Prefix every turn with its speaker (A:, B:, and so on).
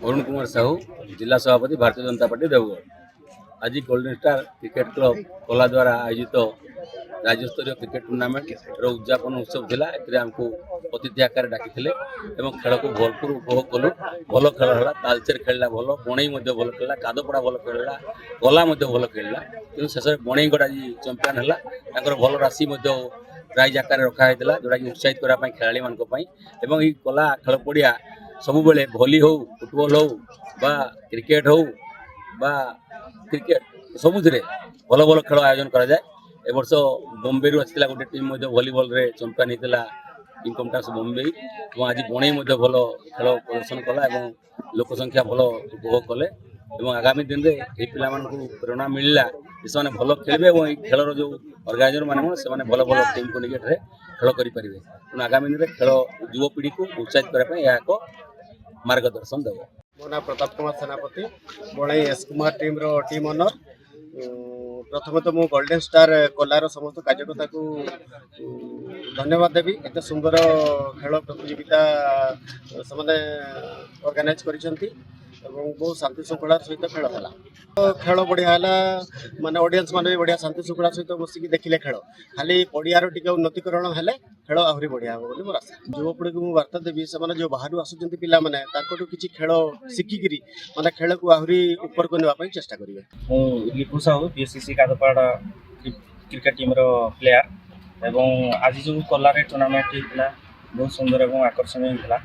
A: अरुण कुमार साहू, जिला सभापति भारतीय जनता पार्टी देवगढ़। आज golden star cricket club Cola द्वारा आयोजित राज्य स्तरीय क्रिकेट टूर्नामेंट उद्यापन उत्सव थिला। आमको अतिथि आकार डाकी खेल को भरपूर उपभोग कलु। भल खेल है, तालचेर खेलला भल, बणई भल खेलला, कादपड़ा भल खेलला, गला भल खेलला। कि शेष में बणईगढ़ आज चंपियन है। भल राशि प्राइज आकार रखाई जोटा कि उत्साहित करने खेलाड़ी मानी कला खेल पड़िया सब बेले भली हो, फुटबॉल हो, क्रिकेट हो, क्रिकेट सबुथ भल भल खेल आयोजन करा जाए। ए वर्ष बॉम्बे रु आसाला गोटे टीम भलीबल रे चंपियन होता इनकम टैक्स बॉम्बे। आज बणई भल खेल प्रदर्शन कला और लोक संख्या भल उपभोग कले। आगामी दिन में ये पिला प्रेरणा मिलला से भल खेलें और खेलर जो अर्गानाइजर मैंने से भल भल टीम को निकट में खेल करेंगे। आगामी दिन में खेल युवपीढ़ी को उत्साहित करने एक मार्गदर्शन देव।
B: मो ना प्रताप कुमार सेनापति, बणई एस कुमार टीम ओनर। प्रथम तो मु गोल्डन स्टार कोलार समस्त कार्यकर्ता को धन्यवाद देवी। एत सुंदर खेल प्रतियोगिता से ऑर्गेनाइज करिसेंती एवं बहुत शांति श्रृंखला सहित खेल है। खेल बढ़िया है, माने ऑडियंस माने बढ़िया शांति श्रृंखला सहित बसिक देखिले खेल खाली पड़ियार टी उन्नतिकरण हेले खेल आहरी बढ़िया हो मोर आशा। युवपीढ़ी को मुझे वार्ता देवी से जो बाहर आसुच्च पिला माने किसी खेल शिखिकी माने खेल को आहरी ऊपर को नापी चेष्टा करेंगे।
C: Lipu Sahu BSCC Kadapada cricket team player एवं आज जो कलार टूर्नामेंट होता बहुत सुंदर और आकर्षणीय होता।